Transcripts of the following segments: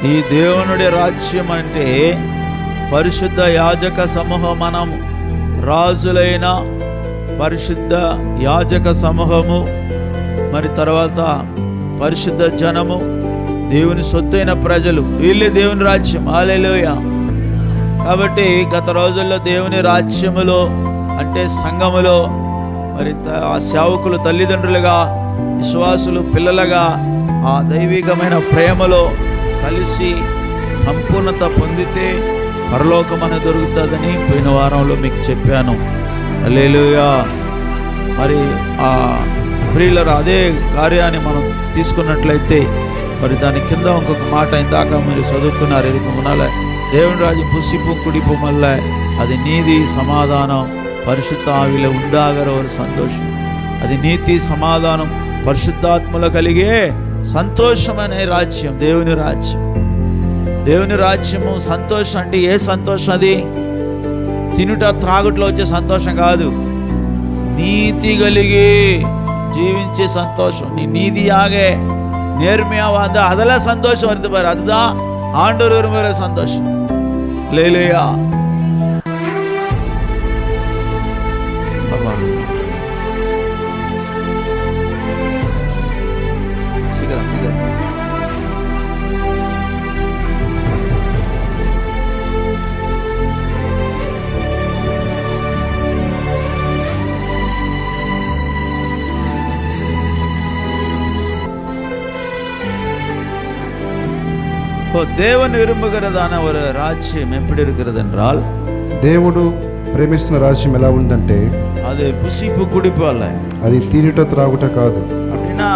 ఈ దేవునుడి రాజ్యం అంటే పరిశుద్ధ యాజక సమూహం, మనం రాజులైన పరిశుద్ధ యాజక సమూహము, మరి తర్వాత పరిశుద్ధ జనము, దేవుని సొత్తైన ప్రజలు, వీళ్ళే దేవుని రాజ్యం. హల్లెలూయా. కాబట్టి గత రోజుల్లో దేవుని రాజ్యములో అంటే సంఘములో మరి ఆ సేవకులు తల్లిదండ్రులుగా, విశ్వాసులు పిల్లలుగా ఆ దైవికమైన ప్రేమలో కలిసి సంపూర్ణత పొందితే పరలోకమని దొరుకుతుందని పోయిన వారంలో మీకు చెప్పాను. హల్లెలూయా. మరి ఆ ప్రియులరా, అదే కార్యాన్ని మనం తీసుకున్నట్లయితే మరి దాని కింద ఇంకొక మాట ఇందాక మీరు చదువుకున్నారు, ఇది కొనాల దేవుని రాజ్యం పుసిపు కుడిపు మల్ల అది నీతి సమాధానం పరిశుద్ధ ఆవిలో ఉండాగర ఒక సంతోషం. అది నీతి సమాధానం పరిశుద్ధాత్మలో కలిగే సంతోషం అనే రాజ్యం దేవుని రాజ్యం. దేవుని రాజ్యము సంతోషం అంటే ఏ సంతోషం? అది తినుట త్రాగుట్లో వచ్చే సంతోషం కాదు, நீதி కలిగి ஜீவிச்சே சந்தோஷம். நீ நீதியாக நேர்மையா வாழ்ந்தா அதெல்லாம் சந்தோஷம் வருது பாரு, அதுதான் ஆண்டவர் விரும்புகிற சந்தோஷம். அல்லேலூயா. சீக்கிரம் சீக்கிரம். தேவன் விரும்புகிறதான ஒரு ராஜ்யம் எப்படி இருக்கிறது என்றால், దేవుడు ప్రేమిస్తున్న రాజ్యం ఎలా ఉందంటే அது புசிப்பு குடிப்பு அல்ல, అది తినుట త్రాగుట కాదు. அப்படின்னா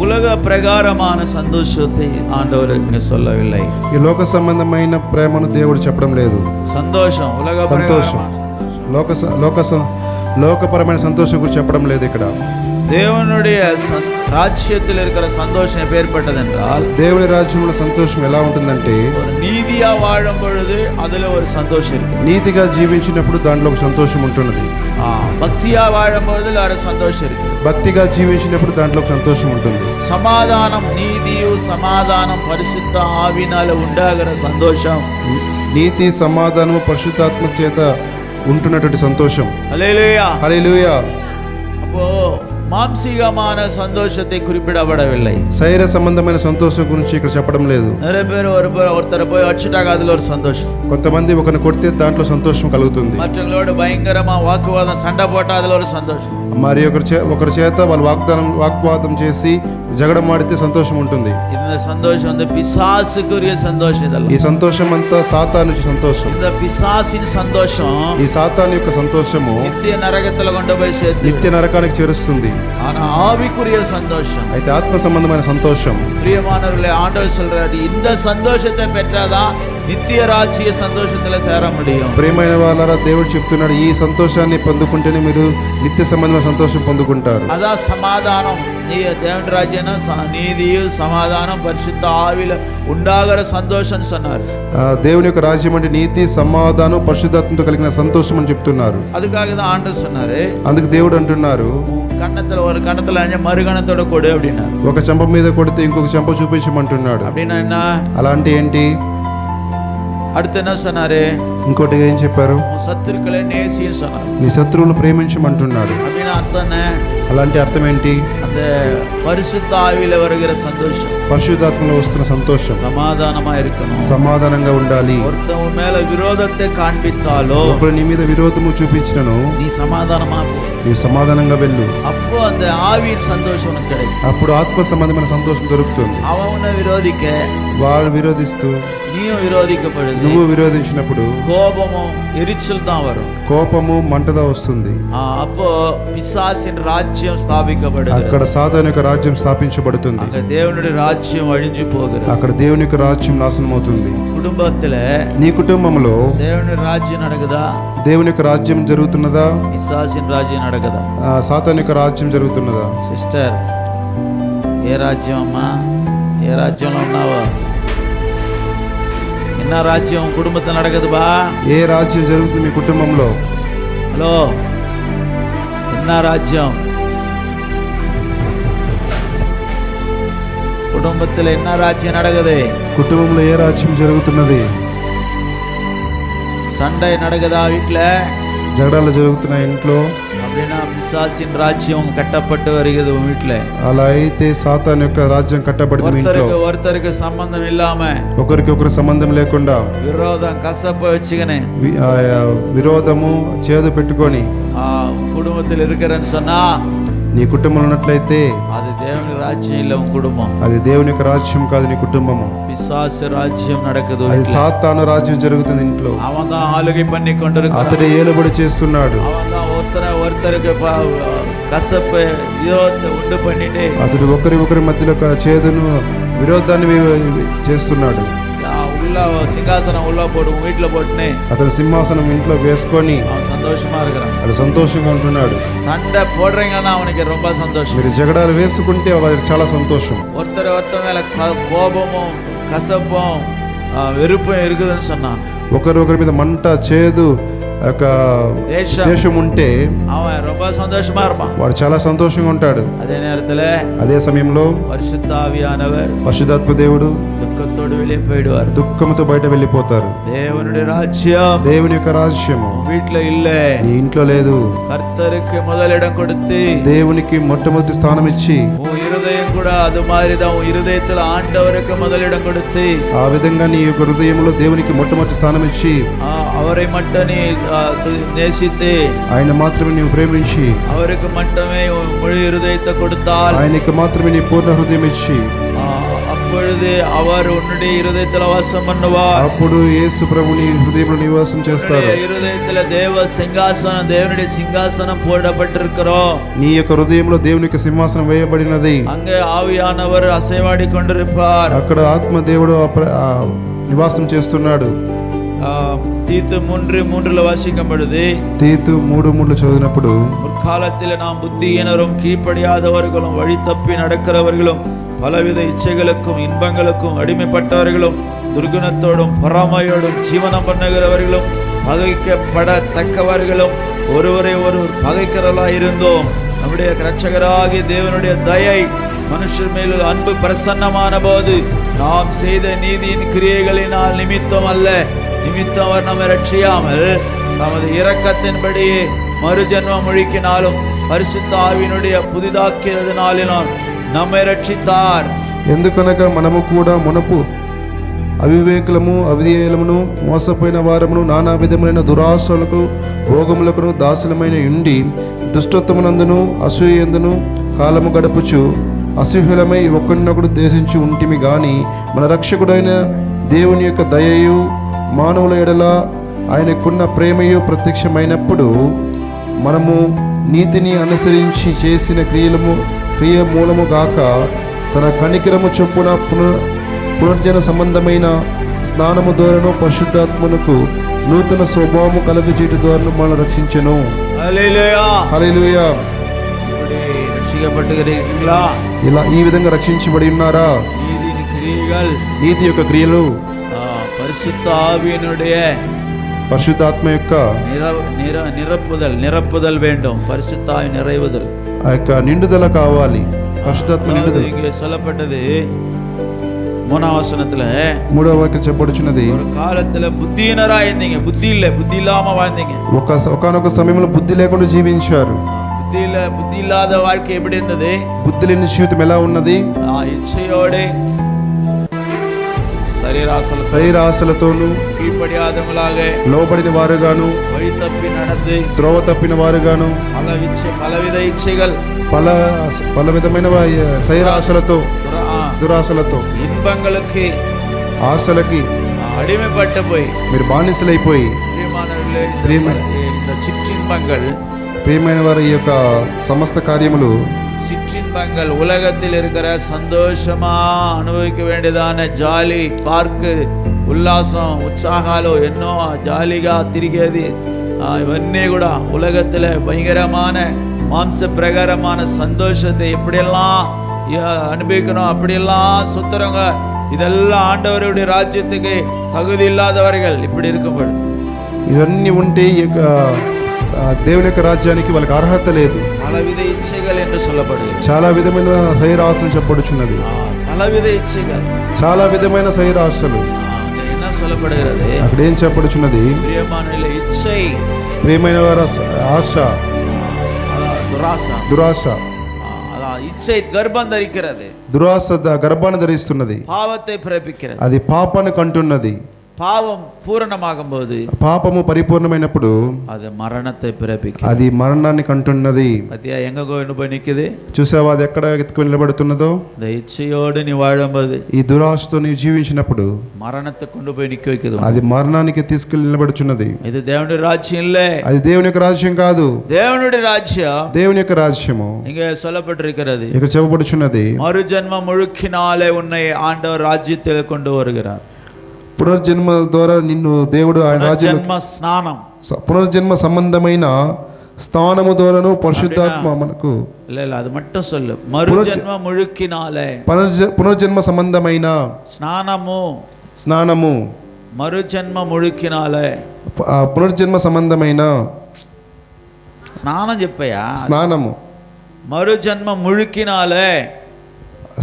உலக பிரகாரமான சந்தோஷத்தை ஆண்டவர் இங்கே சொல்லவில்லை. ఈ లోక సంబంధమైన ప్రేమను దేవుడు చెప్పడం లేదు. సంతోషం ఉలగ సంతోషం లోకపరమైన సంతోషం గురించి చెప్పడం లేదు ఇక్కడ. தேவனுடைய ராஜ்யத்தில் இருக்கிற சந்தோஷம் எப்பேற்பட்டது என்றால், దేవుని రాజ్యంలో సంతోషం ఎలా ఉంటుందంటే ஒரு நீதியா வாழும் பொழுது அதுல ஒரு சந்தோஷம் இருக்கு. నీతిగా జీవించినప్పుడు దాంట్లో ఒక సంతోషం ఉంటున్నది. భక్తిயா வாழும் பொழுது ஒரு சந்தோஷம் இருக்கு. భక్తిగా జీవించినప్పుడు దాంట్లో ఒక సంతోషం ఉంటుంది. సమాధానం, నీతియు సమాధానం పరిశుద్ధ ఆవినాల ఉండాగర సంతోషం. నీతి సమాధానము పరిశుద్ధాత్మ చేత ఉంటున్నటువంటి సంతోషం. హల్లెలూయా హల్లెలూయా. அப்போ மாம்சீகமான சந்தோஷத்தை குறிப்பிடப்படவில்லை. శరీర సంబంధమైన సంతోషం గురించి ఇక్కడ చెప్పడం లేదు. நிறைய பேர் ஒருத்தரை போய் அடிச்சிட்டாங்க, அதுல ஒரு சந்தோஷம். కొంతమంది ఒకరిని కొడితే దాంట్లో సంతోషం కలుగుతుంది. மற்றவங்களோட பயங்கரமா வாக்குவாதம் சண்டை போட்டா அதுல ஒரு சந்தோஷம். మరి ఒకరి చేత వాళ్ళు వాగ్వాదం చేసి జగడమాడితే సంతోషం ఉంటుంది. இந்த சந்தோஷம் வந்து பிசாசுக்குரிய சந்தோஷம். இதெல்லாம் ఈ సంతోషం అంతా సాతాను సంతోషం. இந்த பிசாசின் சந்தோஷம், ఈ సాతాను యొక్క సంతోషము నిత్య నరకத்துல கொண்டு போய் சேர்த்து నిత్య నరకానికి చేరుస్తుంది. ஆனா ஆவிக்குரிய சந்தோஷம், అయితే ఆత్మ సంబంధమైన సంతోషం, பிரியமானவர்களே, ஆண்டவர் சொல்றாரு இந்த சந்தோஷத்தை பெற்றாதான் నిత్య రాజ్య సంతోషத்துல சேர முடியும். ప్రియమైన వాళ్ళారా, దేవుడు చెప్తున్నాడు ఈ సంతోషాన్ని పొందుకుంటేనే మీరు నిత్య సంబంధమైన సంతోషం పొందుకుంటారు. అదా సమాధానం. దేవుని రాజ్యం నీతియు సమాధానం పరిశుద్ధ ఆవిల ఉండాగర సంతోషం சொன்னார். దేవుని యొక్క రాజ్యం అంటే నీతి సమాధానం పరిశుద్ధాత్మతో కలిగిన సంతోషం అని చెప్తున్నారు. அதுக்காக தான் ஆண்டவர் சொன்னாரு, అందుకు దేవుడు అంటున్నారు కన్నతల ఒక కన్నతల మరు కన్నతోட కొడు அப்படின்னா, ఒక చెంప మీద కొడితే ఇంకొక చెంప చూపించమంటున్నాడు. அப்படின்னா என்ன? అలా అంటే ఏంటి? அடுத்து என்ன சொன்னாரு? ఇంకోటి ఏం చెప్పారు? శత్రువులే నేసిని சொன்னாరు. నీ శత్రువులను ప్రేమించమంటున్నాడు. அப்படின்னா అర్థం என்ன? అలాంటి అర్థం ఏంటి? அந்த பரிசுத்த ஆவியில வருகிற சந்தோஷம், పరిశుద్ధాత్మలో వస్తున్న సంతోషం, సమాధానమా இருக்கணும், సమాధానంగా ఉండాలి. ஒருத்தன் மேல విరోధத்தை కాண்பித்தாలో, ఇప్పుడు నీ మీద విరోధము చూపించినను நீ సమాధానமா పో, నీవు సమాధానంగా వెళ్ళు. அப்போ அந்த ஆவியின் சந்தோஷம் உனக்கு கிடைக்கும். అప్పుడు ఆత్మ సంబంధమైన సంతోషం దొరుకుతుంది. அவனை விரோதிக்க వాళ్ళు విరోధిస్తూ நீயும் விரோதிக்கப்படுது, నువ్వు విరోధించినప్పుడు கோபமும் எரிச்சல் தான் வரும், కోపము మంటదా వస్తుంది. அப்போ பிசாசின் ராஜ்யம் ஸ்தாபிக்கப்படுது. అక్కడ సాతాను యొక్క రాజ్యం స్థాపించబడుతుంది. அங்க தேவனுடைய ராஜ்யம் அழிஞ்சு போகிறது. అక్కడ దేవుని యొక్క రాజ్యం నాశనం అవుతుంది. குடும்பத்துல నీ కుటుంబంలో దేవుని రాజ్యం நடக்குதா? దేవుని యొక్క రాజ్యం జరుగుతున్నదా? பிசாசின் ராஜ்யம் நடக்குதா? సాతాను యొక్క రాజ్యం జరుగుతున్నదా? సిస్టర్, ఏ రాజ్యం అమ్మా? ఏ రాజ్యంలో ఉన్నావా? என்ன ராஜ்யம் குடும்பத்தில் நடக்குது பா? ఏ రాజ్యం జరుగుతుంది మీ కుటుంబంలో? హలో, என்ன ராஜ்யம்? குடும்பத்தில் என்ன ராஜ்யம் நடக்குது? కుటుంబంలో ఏ రాజ్యం జరుగుతున్నది? சண்டை நடக்குதா வீட்டுல? జగడాలు జరుగుతున్నాయి ఇంట్లో. அப்படின்னா பிசாசின் ராஜ்யம் கட்டப்பட்டு வருகிறது உன் வீட்டுல. అలా అయితే సాతాను యొక్క రాజ్యం కట్టబడింది మీ ఇంట్లో. ஒருத்தருக்கு சம்பந்தம் இல்லாம, ఒకరికి ఒకరు సంబంధం లేకుండా, విరోధం కసప வச்சுக்கனே, విరోధము చేదు పెట్టుకొని குடும்பத்தில் இருக்கிறேன்னு சொன்னா నీ కుటుంబంలో ఉన్నట్లయితే அது దేవుని రాజ్యం இல்ல. உன் குடும்பம் అది దేవుని యొక్క రాజ్యం కాదు, నీ కుటుంబము. பிசாசு ராஜ்யம் நடக்குது. అది సాతాను రాజ్యం జరుగుతుంది ఇంట్లో. அவன் தான் ஆளுகை பண்ணி கொண்டிருக்கான். అతడు ఏలుబడి చేస్తున్నాడు. அவன் தான் ஒருத்தருக்கு கசப்பு விரோதத்தை உண்டு பண்ணிட்டு అతడు ఒకరి మధ్యలో చేదును విరోధాన్ని చేస్తున్నాడు. உள்ள సింహాసనం உள்ள போட்டு வீட்டுல போட்டுనే అతడు సింహాసనం ఇంట్లో వేసుకొని சந்தோஷமா இருக்கிறான். అది సంతోషంగా ఉంటున్నాడు. சண்டை போடுறீங்கன்னா அவனுக்கு ரொம்ப சந்தோஷம். మీరు జగడాలు వేసుకుంటే వారికి చాలా సంతోషం. ஒருத்தர் மேல கோபமும் கசப்பும் வெறுப்பும் இருக்குதுன்னு சொன்னா, ఒకరి మీద మంట చేదు దేశం ఉంటే அவன் ரொம்ப சந்தோஷமா இருப்பான். వాడు చాలా సంతోషంగా ఉంటాడు. அதே நேரத்துல అదే సమయంలో பரிசுத்த ஆவியானவர், పరిశుద్ధాత్మ దేవుడు దుఃఖத்தோடு வெளியே போயிடுவார். దుఃఖంతో బయట వెళ్ళిపోతారు. దేవుని రాజ్యం దేవుని యొక్క రాజ్యము வீட்டுல இல்ல, నీ ఇంట్లో లేదు. கர்த்தருக்கு முதலிடம் கொடுத்து దేవునికి మొట్టమొదటి స్థానం ఇచ్చి, உன் இருதயம் கூட அது மாதிரிதான், உன் இருதயத்துல ஆண்டவருக்கு முதலிடம் கொடுத்து ఆ విధంగా నీ యొక్క హృదయంలో దేవునికి మొట్టమొదటి స్థానం ఇచ్చి அவரை மட்டும் நீ நேசித்து, ఆయన మాత్రమే నీవు ప్రేమించి, அவருக்கு மட்டுமே முழு இருதயத்தை கொடுத்தால், ఆయనకి మాత్రమే నీ పూర్ణ హృదయం ఇచ్చి, அப்பொழுது அவர் உன்னுடைய இருதயத்துல வாசம் பண்ணுவார். అప్పుడు యేసు ప్రభు నీ హృదయంలో నివాసం చేస్తారు. இருதயத்துல தேவ சிங்காசனம், தேவனுடைய சிங்காசனம் போடப்பட்டிருக்கிறோம். నీ యొక్క హృదయంలో దేవుని యొక్క సింహాసనం వేయబడినది. அங்கே ஆவியானவர் அசைவாடி கொண்டிருப்பார். అక్కడ ఆత్మ దేవుడు నివాసం చేస్తున్నాడు. தீத்து 3:3 வாசிக்கும் பொழுது, తీతు 3:3 చదివినప్పుడు, முற்காலத்தில் நாம் புத்தியினரும் கீழ்ப்படியாதவர்களும் வழி தப்பி நடக்கிறவர்களும் பலவித இச்சைகளுக்கும் இன்பங்களுக்கும் அடிமைப்பட்டவர்களும் துர்குணத்தோடும் பொறாமையோடும் ஜீவனம் பண்ணுகிறவர்களும் பகைக்கப்படத்தக்கவர்களும் ஒருவரை ஒருவர் பகைக்கிறவர்களாய் இருந்தோம். நம்முடைய இரட்சகராகிய தேவனுடைய தயை மனுஷர் மேல் அன்பு பிரசன்னமான போது நாம் செய்த நீதியின் கிரியைகளினால் நிமித்தம் அல்ல, நிமித்தம் அவர் நம்மை ரட்சியாமல் தமது இரக்கத்தின்படி மறுஜன்மம் ஒழிக்கினாலும் பரிசுத்த ஆவியினுடைய புதிதாக்கியதினாலும் நம்மை రక్షితార్. ఎందుకనగా మనము కూడా మునపు అవివేకులము, అవిధేయులమును, మోసపోయిన వారమును, నానా విధములైన దురాశలకు భోగములకు దాసులమైన ఉండి దుష్టత్వమునందును అసూయందును కాలము గడుపుచు అసూహ్యులమై ఒకరినొకడు దేశించి ఉంటిమి గాని, మన రక్షకుడైన దేవుని యొక్క దయయు మానవుల ఎడల ఆయనకున్న ప్రేమయు ప్రత్యక్షమైనప్పుడు మనము నీతిని అనుసరించి చేసిన క్రియ మూలము గాక తన కనికరము చొప్పున పునర్జన సంబంధమైన స్నానము ద్వారాను పరిశుద్ధాత్మకు నూతన స్వభావము కలుగజేయట ద్వారా మనం రక్షించెను. హల్లెలూయా, హల్లెలూయా. రక్షించబడుகிறீர்களா? ఇలా ఈ విధంగా రక్షించబడి ఉన్నారా? నీతి యొక్క క్రియలు పరిశుద్ధ ఆవియనుடைய పరిశుద్ధాత్మ యొక్క నిరప్పుదల్ வேண்டும். పరిశుద్ధ ఆవి நிறைவுதல், ఆ యొక్క నిండుదల కావాలి. పరిశుద్ధాత్మ నిండుదల. இங்கே சொல்லப்பட்டது 3వ వచనத்துல, 3వ వాక్యం చెప్పబడుచున్నది, ஒரு காலத்துல புத்தியினரா இருந்தீங்க, புத்தி இல்லாம வாழ்ந்தீங்க. ఒకానొక సమయంలో బుద్ధి లేకుండా జీవించారు. புத்தி இல்லாத வாழ்க்கை எப்படி இருந்தது? బుద్ధి లేని జీవితం ఎలా ఉన్నది? ఇచ్చయోడే శరీరాశలతోను లోబడిన వారుగాను, వഴി తప్పి நடந்து త్రోవ తప్పిన వారుగాను, పలవిధ ఇచ్చைகள், పల విధమైన శరీరాశలతో, దురాశలతో, ఇన్బంగలకి, ఆశలకి అడిమైపట్టు పోయి మీరు బానిసలైపోయి, ప్రియమైన వారి యొక్క సమస్త కార్యములు, சிற்றின்பங்கள், உலகத்தில் இருக்கிற சந்தோஷமா அனுபவிக்க வேண்டியதான ஜாலி, பார்க்கு, ఉల్లాసం, ఉత్సాహాలు ఎన్నో జాలీగా తిరిగేది ఇవన్నీ కూడా ఉలగத்தில் பயங்கரமான மாம்ச பிரகாரமான சந்தோஷத்தை எப்படியெல்லாம் அனுபவிக்கணும் அப்படியெல்லாம் சுத்துறவங்க, இதெல்லாம் ஆண்டவருடைய ராஜ்யத்துக்கு தகுதி இல்லாதவர்கள் இப்படி இருக்கும்போது, ఇవన్నీ ఉంటే దేవుని యొక్క రాజ్యానికి వాళ్ళకి అర్హత లేదు. పలవిధ ఇచ్చைகள் என்று சொல்லப்படுகிறது. చాలా విధమైన శరీరాశలు చెప్పబడుచున్నది. పల பலவித இச்சைகள். చాలా విధమైన శరీర ఆశలు. அங்க என்ன சொல்லப்படுகிறது? అక్కడ ఏం చెప్పబడుచున్నది? பிரியமானவர்களே, இச்சை, ప్రియమైన వారి ఆశ, துராசா, దురాశ. அதான் இச்சை கர்ப்பம் தரிக்கிறது, దురాశ గర్భాన్ని ధరిస్తున్నది, பாவத்தை பிறப்பிக்கிறது. అది పాపాన్ని కంటున్నది. பாவம் பூரணமாகும் போது పాపము పరిపూర్ణమైనప్పుడు அது మరణத்தை பிறப்பிக்கிறது. అది మరణాన్ని కంటున్నది. பத்தியா எங்க போய் நிக்குது? చూసావా అది ఎక్కడ ఎత్తుకు నిలబడుతున్నదో? இந்த ఇచ్చையோடு நீ வாழும்போது, ఈ దురాశతో నీవు జీవించినప్పుడు మరణத்தை கொண்டு போய் నిக்க வைக்குது. అది మరణానికి తీసుకెళ్లి నిలబడుచున్నది. இது தேவனுடைய ராஜ்யம் இல்ல, అది దేవుని యొక్క రాజ్యం కాదు. தேவனுடைய ராஜ்யம் దేవుని యొక్క రాజ్యము இங்க சொல்லப்பட்டிருக்கிறது. ఇక్కడ చెప్పబడుచున్నది, மறுஜன்ம முழுக்கினாலே உன்னை ஆண்டவர் ராஜ்யத்தில் கொண்டு வருகிறார். పునర్జన్మ ద్వారా నిన్ను దేవుడు ఆయన రాజ్యం, స్నానం, పునర్జన్మ సంబంధమైన స్థానము ద్వారాను పరిశుద్ధాత్మ మనకు இல்ல அது மட்டும் சொல்லு. மறுஜன்ம முழுக்கினாலே, పునర్జన్మ సంబంధమైన స్నానము, మరుజన్మ ముழுకినాలే, పునర్జన్మ సంబంధమైన స్నానం చెప్పయా, స్నానము, మరుజన్మ ముழுకినాలే,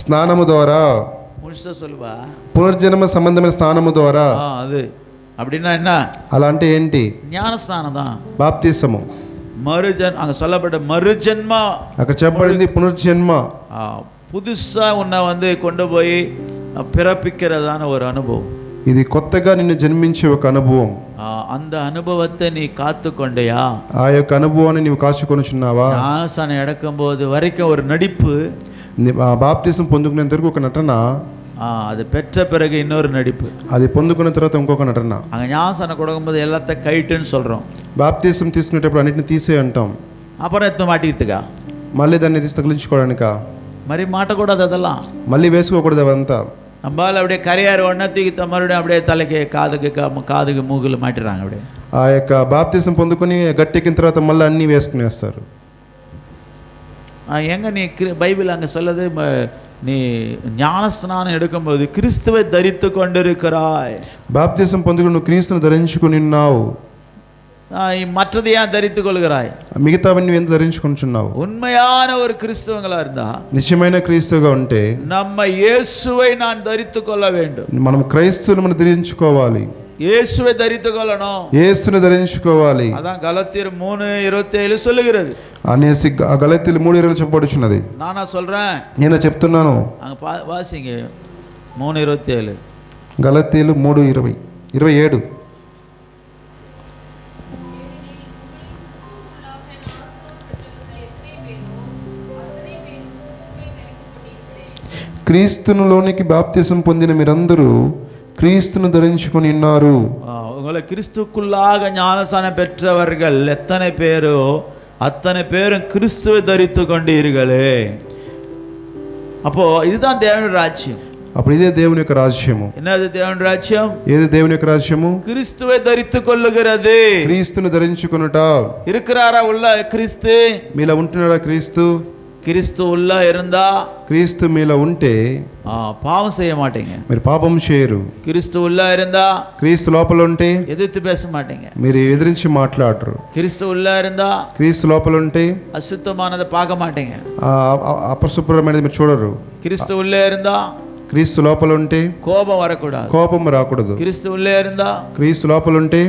స్నానము ద్వారా, முழுசா சொல்லுவா, పునర్జన్మ సంబంధమైన స్నానము ద్వారా. அது அப்படின்னா என்ன? అలా అంటే ఏంటి? ஞான ஸ்நானம் தான், బాప్తిసము. அங்க சொல்லப்பட்ட மறுஜன்ம, అక్కడ చెప్పబడింది పునర్జన్మ. புதுசா உன்னை கொண்டு போய் பிறப்பிக்கிறதான ஒரு அனுபவம். ఇది కొత్తగా నిన్ను జన్మించే ఒక అనుభవం. அந்த అనుభవத்தை நீ காத்து கொண்டையா? ఆ యొక్క అనుభవాన్ని నీవు కాచుకొనుచున్నావా? ஞானஸ்நானம் எடுக்கும் போது வரைக்கும் ஒரு நடிப்பு, బాప్తిసం పొందుకునేంత వరకు ఒక నటన, அது பெற்ற பிறகு இன்னொரு நடிப்பு, అది పొందుకున్న తర్వాత ఇంకొక నటన. அங்க ஞானஸ்நானம் கொடுக்கும்போது எல்லாத்தையும் கைட்டுன்னு சொல்றோம், బాప్తిసం తీసుకునేటప్పుడు అన్నిటిని తీసే అంటాం. அப்புறம் எத்தனை மாட்டிக்கிட்டுக்கா, మళ్ళీ దాన్ని తీసి తగిలించుకోవడానిక? మరి மாட்டக்கூடாது, அதெல்லாம் మళ్ళీ వేసుకోకూడదు అవంతా. நம்மளால அப்படியே கரையாறு ஒன்றை தூக்கி மறுபடியும் அப்படியே தலைக்கு காதுக்கு மூగులు மாட்டிடுறாங்க. அப்படியே ఆ యొక్క బాప్తిసం పొందుకొని గట్టెక్కిన తర్వాత మళ్ళీ అన్నీ వేసుకునేస్తారు. எங்க நீ பைபிள் அங்கே சொல்லுது, நீ ஞானஸ்நானம் எடுக்கும்போது கிறிஸ்துவை தரித்து கொண்டிருக்கிறாய். బాప్తిసం పొందుకుని నువ్వు క్రీస్తును ధరించుకుని ఉన్నావు. மற்றது ஏன் தரித்து கொள்கிறாய்? మిగతావన్నీ ఎందుకు ధరించుకుంటున్నావు? உண்மையான ஒரு கிறிஸ்துவங்களா இருந்தா, నిజమైన క్రీస్తుగా ఉంటే நம்ம இயேசுவை நான் தரித்து கொள்ள வேண்டும். మనం క్రైస్తవులు మనం ధరించుకోవాలి, இயேசுவை தரித்து கொள்ளணும், యేసును ధరించుకోవాలి. அதான் கலத்தியர் 3:27 சொல்லுகிறது. అనేసి గలతీయులు 3:20 చెప్పబడుచున్నది. நானா சொல்றேன், నేను చెప్తున్నాను. அங்க வாசிங்க 3:27. గలతీయులు 3:27. క్రీస్తునులోనికి బాప్తిసం పొందిన మీరందరూ క్రీస్తును ధరించుకొని ఉన్నారు. உங்களை கிறிஸ்துக்குள்ளாக ஞானஸ்நானம் பெற்றவர்கள் எத்தனை பேரோ அத்தனை பேரும் கிறிஸ்துவை தரித்து கொண்டீர்களே. அப்போ இதுதான் தேவனுடைய ராஜ்யம். అప్పుడు ఇదే దేవుని యొక్క రాజ్యము. என்னது దేవుని రాజ్యం? ఏది దేవుని యొక్క రాజ్యము? கிறிஸ்துவை தரித்து கொள்ளுகிறது. క్రీస్తును ధరించుకొనుట. இருக்கிறாரா உள்ள கிறிஸ்து? మీలో ఉంటున్నాడా క్రీస్తు? கிறிஸ்து உள்ள இருந்தா, క్రీస్తు మీలో ఉంటే பாவம் செய்ய மாட்டீங்க, మీరు పాపం చేయరు. கிறிஸ்து உள்ள இருந்தா, క్రీస్తు లోపల ఉంటే எதிர்த்து பேச மாட்டீங்க, మీరు ఎదిరించి మాట్లాడరు. கிறிஸ்து உள்ள இருந்தா, క్రీస్తు లోపల ఉంటే அசுத்தமானதை பார்க்க மாட்டீங்க, అపరిశుభ్రమైనది మీరు చూడరు. கிறிஸ்து உள்ள இருந்தா, క్రీస్తు లోపల ఉంటే கோபம் வரக்கூடாது, కోపం రాకూడదు. கிறிஸ்து உள்ளே இருந்தா, క్రీస్తు లోపల ఉంటే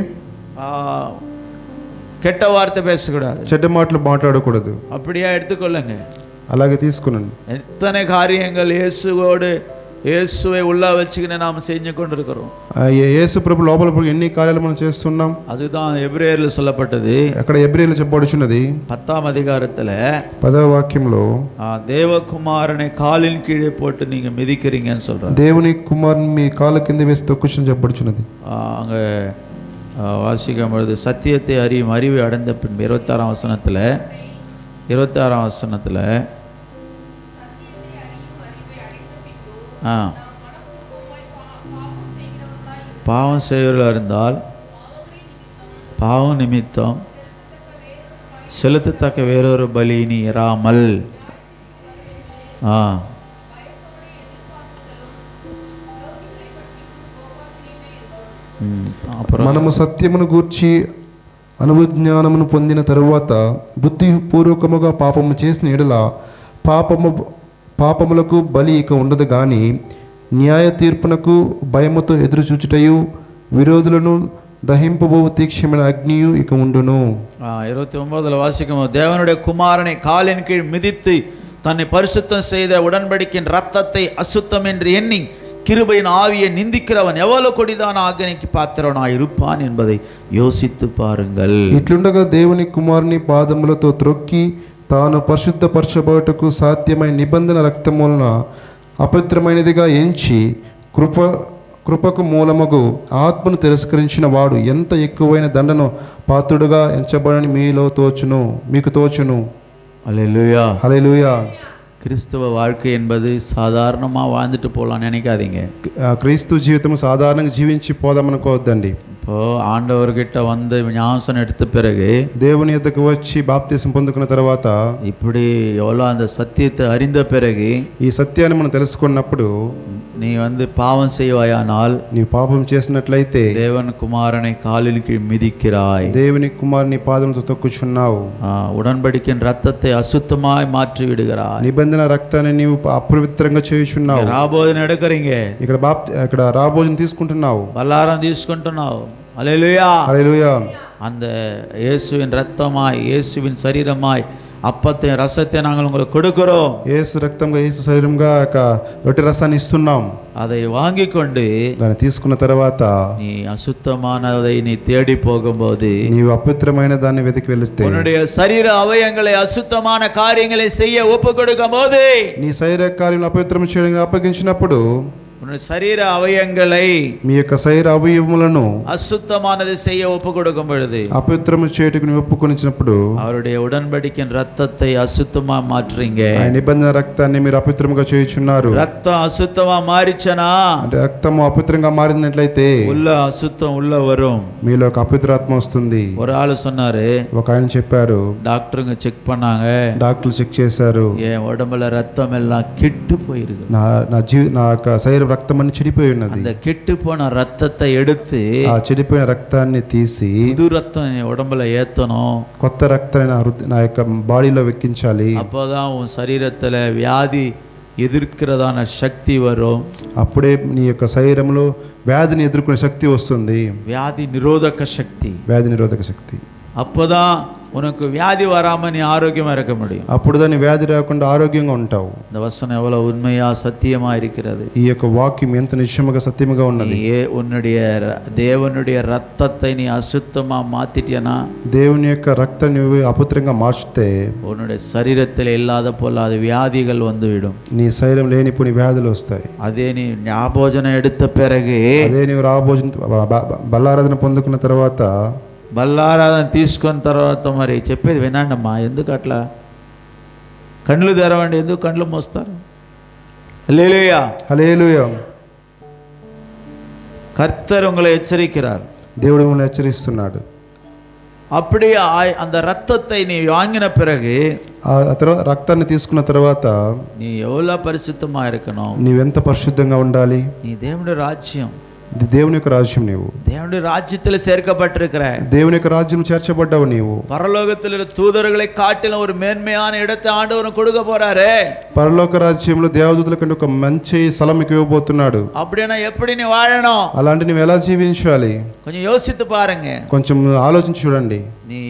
கெட்ட வார்த்தை பேசக்கூடாது, చెడ్డ మాటలు మాట్లాడకూడదు. அப்படியே எடுத்துக்கொள்ளுங்க. అలాగే తీసుకునండి. எத்தனை காரியங்கள் இயேசுவை உள்ள வச்சுக்கின்னு நாம் செஞ்சு கொண்டிருக்கிறோம். యేసు ప్రభు లోపల ఎన్ని కార్యాలు మనం చేస్తున్నాం. அதுதான் எபிரேயர்ல சொல்லப்பட்டது. అక్కడ ఎబ్రేయులు చెప్పబడుచున్నది 10వ அதிகாரத்துல 10వ వాక్యంలో தேவகுமாரனை காலின் கீழே போட்டு நீங்க மிதிக்கிறீங்கன்னு சொல்றாங்க. దేవుని కుమారుని మీ కాళ్ళ కింద వేసి తొక్కుచుని చెప్పబడుచున్నది. அங்க வாசிக்கும் பொழுது சத்தியத்தை அறியும் அறிவை அடைந்த பின் 26ஆம் வசனத்துல பாவம் செய்வர்களாக இருந்தால் பாவம் நிமித்தம் செலுத்தத்தக்க வேறொரு பலி நீ இராமல் మనము సత్యమును గూర్చి అనుజ్ఞానమును పొందిన తరువాత బుద్ధిపూర్వకముగా పాపము చేసిన ఎడల పాపములకు బలి ఇక ఉండదు గాని న్యాయ తీర్పునకు భయముతో ఎదురు చూచుటయు విరోధులను దహింపబో తీక్షమైన అగ్నియు ఇక ఉండును. 29 வாசிக்கும், தேவனுடைய குமாரனை காலின் கீழ் மிதித்து தன்னை பரிசுத்தம் செய்த உடன்படிக்கையின் ரத்தத்தை அசுத்தம் என்று எண்ணி கிருபையின் ஆவியை நிந்திக்கிறவன் எவ்வளவு கொடிதான ஆக்கினைக்கு பாத்திரனாய் இருப்பான் என்பதை யோசித்து பாருங்கள். ఇట్లుండగా దేవుని కుమారుని పాదములతో త్రొక్కి తాను పరిశుద్ధపరచబడుటకు సాధ్యమైన నిబంధన రక్తములన అపవిత్రమైనదిగా ఎంచి కృపకు మూలముగు ఆత్మను తిరస్కరించిన వాడు ఎంత ఎక్కువైన దండను పాత్రుడుగా ఎంచబడని మీకు తోచును. హల్లెలూయా, హల్లెలూయా. கிறிஸ்துவ வாழ்க்கை என்பது சாதாரணமாக வாழ்ந்துட்டு போகலாம் நினைக்காதீங்க. క్రీస్తు జీవితం సాధారణంగా జీవించి పోదామనుకోవద్దండి. இப்போ ஆண்டவர்கிட்ட வந்து ஞானஸ்நானம் எடுத்த பிறகு, దేవుని యొద్దకు వచ్చి బాప్తిసం పొందుకున్న తర్వాత, இப்படி எவ்வளோ அந்த சத்தியத்தை அறிந்த பிறகு, ఈ సత్యాన్ని మనం తెలుసుకున్నప్పుడు, நீ வந்து பாவம் செய்வாயானால், నీవు పాపం చేసినట్లయితే தேவன் குமாரனை காலின் கீழ் மிதிக்கிறாய், దేవుని కుమారుని పాదములతో తొక్కుచున్నావు, ఉడன்பడికిన రక్తத்தை అశుద్ధமாய் மாற்றி விடுகிறாய், నిబంధన రక్తాన్ని నీవు అపవిత్రంగా చేయుచున్నావు. రాబోజన ఎడకరింగే, ఇక్కడ రాబోజన తీసుకుంటున్నావు, బల్లారం తీసుకుంటున్నావు. హల్లెలూయా, హల్లెలూయా. அந்த இயேசுவின் ரத்தமாய், இயேசுவின் சரீரமாய் அப்பத்தை ரசத்தை நாங்கள் உங்களுக்கு கொடுக்கிறோம். యేసు రక్తంగా, యేసు శరీరంగా రొట్టె రసాన్ని ఇస్తున్నాం. அதை வாங்கி கொண்டு దాన్ని తీసుకున్న తర్వాత நீ అశుద్ధமானதை நீ தேடி போகும்போது, నీవు అపవిత్రమైన దాన్ని వెతికి వెళితే, உன்னுடைய சரீர அவயங்களை அசுத்தமான காரியங்களை செய்ய ஒப்பு கொடுக்கும் போது, నీ శరీర కార్యం అపవిత్రం చేయడానికి అప్పగించినప్పుడు, உன்னுடைய சரீர அவயங்களை, మీ యొక్క శరీర అవయవములను அசுத்தமானதை செய்ய ஒப்பு கொடுக்கும் பொழுது, అపవిత్రము చేయుటకు నీవు ఒప్పుకొనిచ్చినప్పుడు, அவருடைய உடன்படிக்கையின் ரத்தத்தை அசுத்தமா மாற்றுறீங்க. ఆయన నిబంధన రక్తాన్ని మీరు అపవిత్రముగా చేయుచున్నారు. ரத்தம் அசுத்தமா மாறிச்சனா, అంటే రక్తము అపవిత్రంగా మారినట్లయితే உள்ள அசுத்தம் உள்ள வரும். మీలో ఒక అపవిత్రాత్మ వస్తుంది. ஒரு ஆளு சொன்னாரு, ఒక ఆయన చెప్పారు, டாக்டருங்க செக் பண்ணாங்க, డాక్టర్లు చెక్ చేశారు, என் உடம்புல ரத்தம் எல்லாம் கெட்டு போயிருக்கு, నా యొక్క శరీర రక్తం అన్ని చెడిపోయి ఉన్నది. அந்த கெட்டு போன ரத்தத்தை எடுத்து, ఆ చెడిపోయిన రక్తాన్ని తీసి புது ரத்தம் என் உடம்புல ஏத்தணும், కొత్త రక్తాన్ని నా యొక్క బాడీలో వెక్కించాలి. அப்போதான் உன் சரீரத்துல வியாதி ఎదుర్కొరదాన శక్తి వரும். అప్పుడే నీ యొక్క శరీరంలో వ్యాధిని ఎదుర్కొనే శక్తి వస్తుంది. వ్యాధి నిరోధక శక్తి, వ్యాధి నిరోధక శక్తి. அப்போதான் உனக்கு வியாதி வராம நீ ஆரோக்கியமா இருக்க முடியும். అప్పుడు దాని వ్యాధి రాకుండా ఆరోగ్యంగా ఉంటావు. இந்த வசனம் எவ்வளவு உண்மையா சத்தியமா இருக்கிறது. ఈ యొక్క వాక్యం ఎంత నిశ్చయముగా సత్యముగా ఉన్నది. உன்னுடைய தேவனுடைய ரத்தத்தை நீ அசுத்தமா மாத்திட்டியனா, దేవుని యొక్క రక్తాన్ని అపవిత్రంగా మార్చితే, உன்னுடைய சரீரத்தில் இல்லாத பொல்லாத வியாதிகள் வந்துவிடும். నీ శరీరం లేనిపోని వ్యాధులు వస్తాయి. అదే నీ జ్ఞాభోజనం எடுத்த பிறகு, అదే నీవు బల్లారాధన పొందుకున్న తర్వాత, బల్లారాధన తీసుకున్న తర్వాత, మరి చెప్పేది వినండమ్మా, ఎందుకు అట్లా కళ్ళు తెరవండి, ఎందుకు కళ్ళు మోస్తారు? హల్లెలూయా, హల్లెలూయా. கர்த்தர் உங்களை எச்சரிக்கிறார். దేవుడు మిమ్మల్ని హెచ్చరిస్తున్నాడు. அப்படியே அந்த ரத்தத்தை நீ வாங்கின பிறகு, రక్తాన్ని తీసుకున్న తర్వాత நீ எவ்வளவு பரிசுத்தமா இருக்கணும், నీవెంత పరిశుద్ధంగా ఉండాలి. நீ தேவனுடைய ராஜ்யம், దేవుని యొక్క రాజ్యం, నీవు தேவனுடைய ராஜ்யத்தில் சேர்க்கப்பட்டிருக்கிற, దేవుని యొక్క రాజ్యం చేర్చబడ్డావు. నీవు பரலோகத்தில் தூதர்களை காட்டிலும் ஒரு மேன்மையான இடத்தை ஆண்டவர் கொடுக்க போறாரு. పరలోక రాజ్యంలో దేవదూతల కంటే ఒక మంచి స్థలం మీకు ఇవ్వబోతున్నాడు. அப்படின்னா எப்படி நீ வாழணும், అలాంటి నువ్వు ఎలా జీవించాలి கொஞ்சம் யோசித்து பாருங்க, కొంచెం ఆలోచించి చూడండి. நீ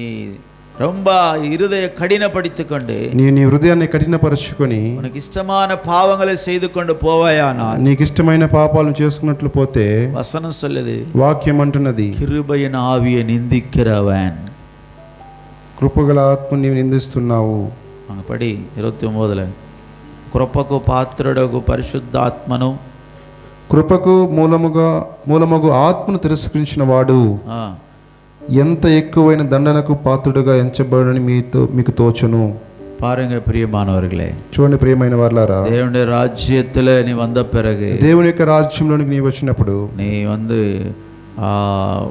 ரொம்ப இருதய கடினப்படுத்திக் கொண்டு, నీ హృదయాన్ని కఠినపరచుకొని உனக்கு இஷ்டமான பாவங்களை செய்து கொண்டு போவாயானால், నీకు ఇష్టమైన పాపాలను చేసుకున్నట్లు పోతే, வசனம் சொல்லுது, వాక్యం అంటున్నది, கிருபையின் ஆவியை நிந்திக்கிறவன். కృపగల ఆత్మను నీవు నిందిస్తున్నావు. పడి 29 కృపకు పాత్రుడగు పరిశుద్ధాత్మను, కృపకు మూలముగు ఆత్మను తిరస్కరించిన వాడు ఎంత ఎక్కువైన దండనకు పాత్రుడుగా ఎంచబడని మీకు తోచును. பாருங்க பிரியமானவர்களே, చూడండి ప్రియమైన వారలారా, దేవుని రాజ్యத்துல நீ வந்த பிறகு, దేవుని యొక్క రాజ్యంలోనికి నీ వచ్చినప్పుడు, நீ வந்து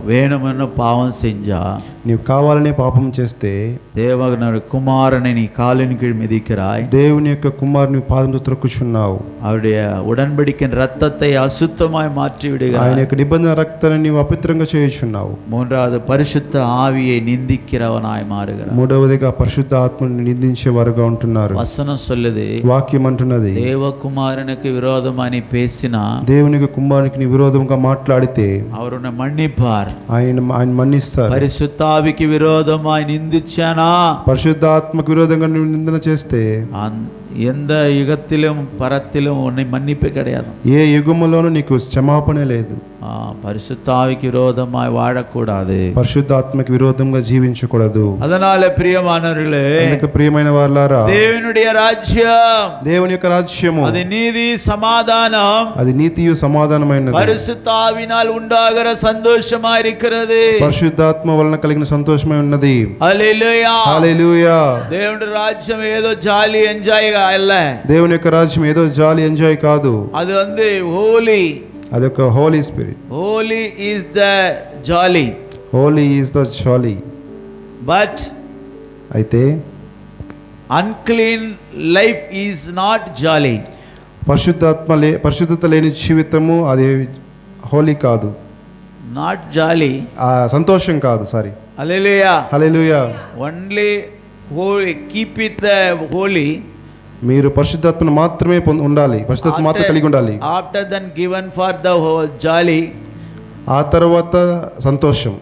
வேணுமென்னு பாவம் செஞ்சா నీవు కావాలనే పాపం చేస్తే தேவனுடைய குமாரனை நீ காலின் கீழ் மிதிக்கிறாய். దేవుని యొక్క కుమారుని పాదంతో త్రొక్కుచున్నావు. அவருடைய உடன்படிக்கையின் ரத்தத்தை அசுத்தமாய் மாற்றி ఆయన விடுகிறாய். యొక్క నిబంధన రక్తాన్ని నీవు అపవిత్రంగా చేయుచున్నావు. மூன்றாவது பரிசுத்த ஆவியை நிந்திக்கிறவனாய் மாறுகிறாய். మూడవదిగా పరిశుద్ధ ఆత్మని నిందించే వారుగా ఉంటున్నారు. வசனம் சொல்லுது, వాక్యం అంటున్నది, தேவகுமாரனுக்கு விரோதமா நீ பேசினா దేవునికి కుమారునికి నీ విరోధంగా మాట్లాడితే அவர் உன்னை மன்னிப்பார். ఆయన మన్నిస్తారు. పరిశుద్ధావికి విరోధమాய் నిందించానా, పరిశుద్ధ ఆత్మకు విరోధంగా నువ్వు నిందన చేస్తే எந்த யுகத்திலும் பரத்திலும் உன்னை மன்னிப்பே கிடையாது. ఏ యుగములోనూ నీకు క్షమాపణ లేదు. పరిశుద్ధావికి విరోధமாய் వాడకూడదు. పరిశుద్ధాత్మకి విరోధంగా జీవించకూడదు. அதனால பிரியமானவர்களே, ప్రియమైన వారలారా, దేవుని రాజ్యం, దేవుని యొక్క రాజ్యము అది నీతి సమాధానం, అది నీతియు సమాధానమైనది, పరిశుద్ధావిனால் ఉండాగర సంతోషమా இருக்கிறது. పరిశుద్ధాత్మ వలన కలిగిన సంతోషమై ఉన్నది. హల్లెలూయా, హల్లెలూయా. దేవుని రాజ్యం ఏదో జాలి ఎంజాయ్ இல்ல. దేవుని యొక్క రాజ్యం ఏదో జాలి ఎంజాయ్ కాదు. అది హోలీ. అదొక holy spirit. Holy is the jolly. Holy is the jolly. But అయితే unclean life is not jolly. పరిశుద్ధత లేని జీవితము అది హోలీ కాదు. నాట్ జాలీ, సంతోషం కాదు. Sorry. Hallelujah, hallelujah. Only holy, keep it the holy. మీరు పరిశుద్ధాత్మను మాత్రమే ఉండాలి, పరిశుద్ధాత్మ మాత్రం కలిగి ఉండాలి. After then given for the jolly, ఆ తర్వాత సంతోషం.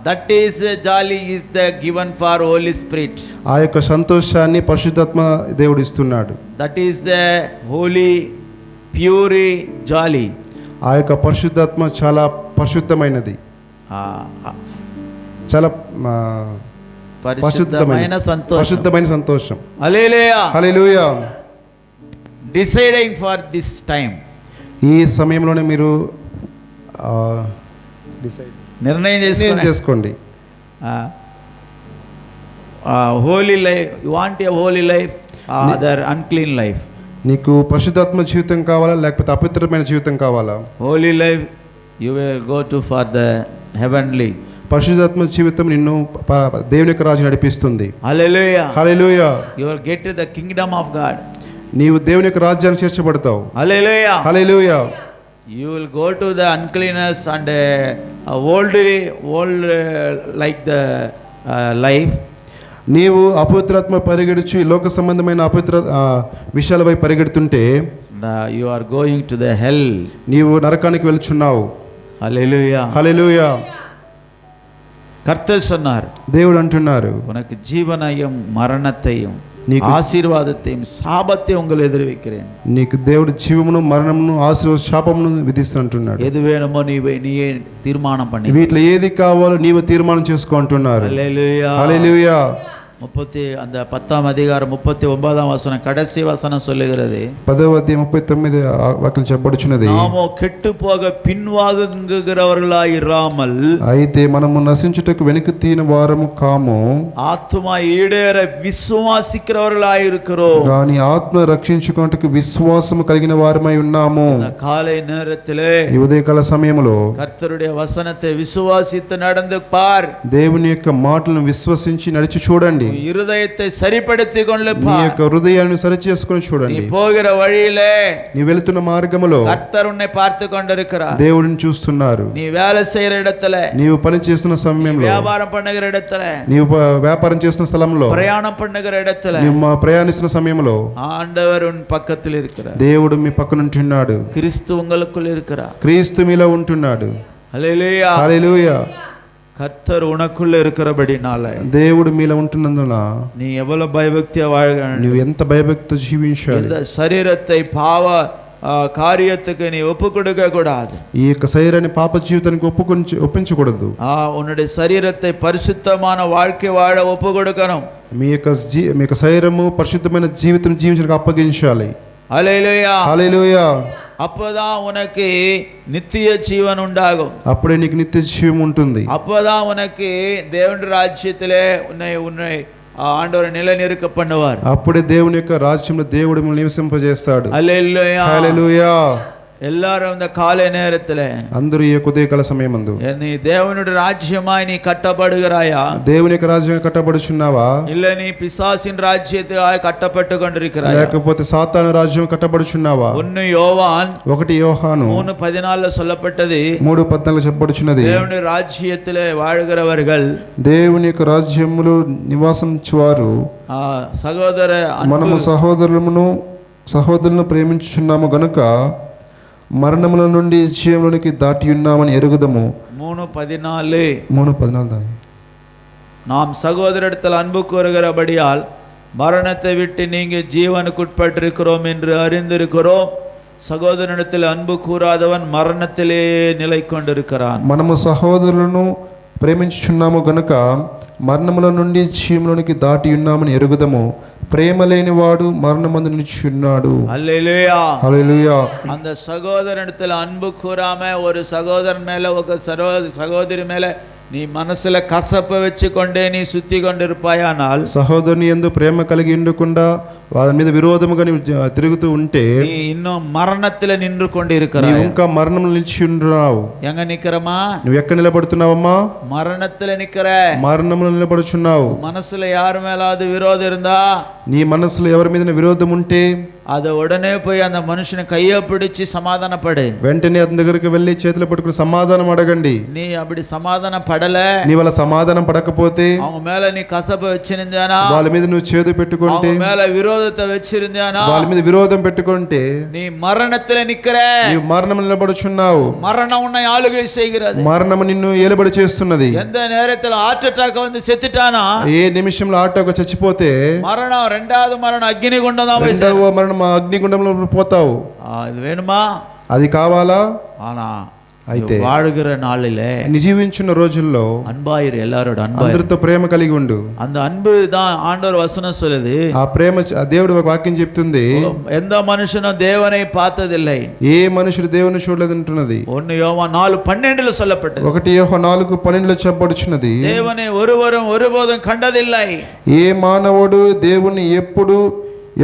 That is jolly is the given for holy spirit. ఆ యొక్క సంతోషాన్ని పరిశుద్ధాత్మ దేవుడు ఇస్తున్నాడు. That is the holy pure jolly. ఆ యొక్క పరిశుద్ధాత్మ చాలా పరిశుద్ధమైనది, చాలా పరిశుద్ధమైన సంతోషం. Hallelujah, hallelujah. Deciding for this time, ఈ సమయంలోనే మీరు నిర్ణయం చేసుకోండి. Holi life, you want a holy life, other unclean life. నీకు పరిశుద్ధాత్మ జీవితం కావాలా లేకపోతే అపవిత్రమైన జీవితం కావాలా? Holy life you will go to for the heavenly. పరిశుద్ధాత్మ జీవితం నిన్ను దేవుని యొక్క రాజ్యం నడిపిస్తుంది. Hallelujah, hallelujah. You will get to the kingdom of God. నీవు దేవుని యొక్క రాజ్యానికి చేర్చబడతావు. హల్లెలూయా, హల్లెలూయా. You will go to the uncleanness and world like the life. నీవు అపవిత్రాత్మ పరిగెడుచు లోక సంబంధమైన అపవిత్ర విషయాలపై పరిగెడుతుంటే you are going to the hell. నీవు నరకానికి వెళ్తున్నావు. హల్లెలూయా, హల్లెలూయా. కర్తర్ சொன்னார், దేవుడు అంటున్నారు, உனக்கு ஜீவனையும் மரணத்தையும் ఆశీర్వాదத்தையும் శాపத்தையும் உங்கள் ఎదురు வைக்கிறேன். నీకు దేవుడు జీవమును మరణమును శాపమును విధిస్తున్నట్టున్నాడు. ఏది వేணுమో నీవే తీర్మానం பண்ணி, వీటిలో ఏది కావాలో నీవు తీర్మానం చేసుకో అంటున్నారు. హల్లెలూయా, హల్లెలూయా. 10వ అధికారం 39వ వచనం కడసి వచనం சொல்லுகிறது. 10వ అధ్యాయం 39 వాక్యం చెప్పబడుచున్నది, నామో కెట్టుపోగ పిన్వాగుகிறவர்களாய் ఇరామల్, అయితే మనము నశించుటకు వెనుక తీన వారము కాము, ఆత్మ ఈడేర విశ్వాసిக்கிறவர்களாய் இருக்கிறோம், గాని ఆత్మ రక్షించుకొనుటకు విశ్వాసము కలిగిన వారమై ఉన్నాము. కాలై నేరத்திலே, ఈ ఉదయకాల సమయంలో కర్తరుடைய వసనத்தை విశ్వాసిத்து நடந்து பார். దేవుని యొక్క మాటలను విశ్వసించి నడిచి చూడండి. హృదయத்தை சரிப்படுத்திకొండు నీ యొక్క హృదయాన్ని సరి చేసుకొని చూడండి. நீ போகிற வழியிலே, నీ వెళ్తున్న మార్గములో కర్తర్ உன்னை பார்த்து கொண்டிருக்கிறார். దేవుడిని చూస్తున్నారు. நீ வேலை செய்யற இடத்துல, నీవు పని చేస్తున్న సమయంలో, వ్యాపారం பண்ணுகிற இடத்துல, నీవు వ్యాపారం చేస్తున్న స్థలంలో, ప్రయాణం பண்ணுகிற இடத்துல, నీవు ప్రయాణిస్తున్న సమయంలో ఆండవర్ ఉన్ పక్కத்தில் இருக்கிறார். దేవుడు మీ పక్కన ఉంటున్నాడు. క్రీస్తు உங்களுக்குள் இருக்கிறார். క్రీస్తు మీలో ఉంటున్నాడు. హల్లెలూయా, హల్లెలూయా. కర్తర్ ఉనకుள்ள இருக்கிறபடினால, దేవుడు మీలో ఉంటున్నందున நீ எவ்வளவு பயபக்தியா வாழ, నువ్వు ఎంత భయభక్తితో జీవించాలి. இந்த శరీరத்தை పావ కార్యத்துக்கு நீ ఒప్పు கொடுக்க கூடாது. ఈ యొక్క శరీరాన్ని పాప జీవితానికి ఒప్పించకూడదు. உன்னுடைய శరీరத்தை పరిశుద్ధமான வாழ்க்கை வாழ ఒప్పు கொடுக்கணும். మీ యొక్క శరీరము పరిశుద్ధమైన జీవితం జీవించడానికి అప్పగించాలి. హల్లెలూయా, హల్లెలూయా. அப்பதான் உனக்கு நித்திய ஜீவன் உண்டாகும். అప్పుడే నీకు నిత్య జీవం ఉంటుంది. அப்பதான் உனக்கு தேவனுடைய ராஜ்யத்திலே உன்னை ఆండవర్ నిలనిరుక பண்ணுவார். అప్పుడే దేవుని యొక్క రాజ్యంలో దేవుడు నివసింపజేస్తాడు. హల్లెలూయా, హల్లెలూయా. எல்லாரும் இந்த காலை நேரத்துல అందరూ ఈ యొక్క ఉదయకాల సమయమందు நீ தேவனுடைய ராஜ்யமாய் நீ கட்டப்படுகிறாயா? దేవుని యొక్క రాజ్యం కట్టబడుచున్నావా? இல்ல நீ பிசாசின் ராஜ்யத்துக்காக கட்டப்பட்டு கொண்டிருக்கிறாயா? లేకపోతే సాతాను రాజ్యం కట్టబడుచున్నావా? 1 யோவான் 1 యోహాను 3:14 சொல்லப்பட்டது. 3:14 చెప్పబడుచున్నది, దేవుని రాజ్యத்திலே வாழ்கிறவர்கள், దేవుని యొక్క రాజ్యములో నివాసించువారు సహోదర మనము సహోదరులను ప్రేమించుచున్నాము గనుక మరణముల నుండి జీవములోనికి దాటి ఉన్నామని ఎరుగుదము. 3:14 நாம் சகோதரத்தில் அன்பு கூறுகிறபடியால் மரணத்தை விட்டு நீங்க ஜீவனுக்குட்பட்டிருக்கிறோம் என்று அறிந்திருக்கிறோம். சகோதரனிடத்தில் அன்பு கூறாதவன் மரணத்திலே நிலை கொண்டிருக்கிறான். మనము సహోదరులను ప్రేమించుచున్నాము గనుక మరణముల నుండి జీవములోనికి దాటి ఉన్నామని ఎరుగుదము. ప్రేమ లేని వాడు మరణమందు నిలిచియున్నాడు. హల్లెలూయా, హల్లెలూయా. அந்த சகோதரனிடத்தில் அன்பு கூறாம ஒரு சகோதரன் மேல ఒక సహోదరి மேல నీ మనసులో కసపు వెచ్చుకొండే నీ సుత్తి కొండిరుపాయానాల్, సహోదరుని యందు ప్రేమ కలిగి ఉండకుండా వారి మీద విరోధముగా నీవు తిరుగుతూ ఉంటే நீ இன்னும் మరణத்திலே நின்று கொண்டிருக்கிறாய். నీవు ఇంకా మరణంలో నిలిచి ఉన్నావు. எங்க நிக்கிறமா? నువ్వు ఎక్కడ నిలబడుతున్నావమ్మా? మరణத்திலே நிக்கிற. మరణంలో నిలబడుచున్నావు. మనసులో யார் மேலாவது விரோதம் இருந்தா, నీ మనసులో ఎవరి మీద విరోధం ఉంటే அதை உடனே போய் அந்த மனுஷனை கையை பிடிச்சு சமாதானப்படு. వెంటనే అతని దగ్గరికి వెళ్ళి చేతులు పట్టుకుని సమాధానం అడగండి. நீ அப்படி சமாதான పడல, నీ వాళ్ళ సమాధానం పడకపోతే, அவங்க மேல நீ కసపు வச்சிருந்தானா, వాళ్ళ మీద నువ్వు చేదు పెట్టుకుంటే, அவங்க மேல విరోధத்தை வச்சிருந்தானா, వాళ్ళ మీద విరోధం పెట్టుకుంటే நீ మరణத்திலே நிக்கிற. నీవు మరణం నిలబడుచున్నావు. మరణం உன்னை ఆளுகை செய்கிறது. మరణం నిన్ను ఏలుబడి చేస్తున్నది. எந்த நேரத்தில் ஹார்ட் அட்டாக் வந்து செத்துட்டானா, ఏ నిమిషంలో ఆటోగా చచ్చిపోతే மரணம் రెండవ మరణం అగ్నిగుండం పోయి రెండవ మరణం అగ్నిగుండంలో పోతావు. இது வேணுமா? అది కావాలా? ஆனா అయితే వాడుகிற நாளிலே నీ జీవించున్న రోజుల్లో அன்பாயிரு, எல்லாரோட அன்பாயிரு, అందరితో ప్రేమ కలిగి ఉండు. அந்த அன்பு தான் ஆண்டவர் வசனம் சொல்லுது. ఆ ప్రేమ దేవుడు వాక్యం చెప్తుంది, எந்த மனுஷனும் தேவனை பார்த்ததில்லை. ఏ మనుషుడు దేవుని చూడలేదంటున్నది. 1 யோவான் 4:12 சொல்லப்பட்டது. 1 యోహాను 4:12 చెప్పబడుచున్నది, தேவனை ஒருவரும் ஒருபோதும் கண்டதில்லை. ఏ మానవుడు దేవుని ఎప్పుడు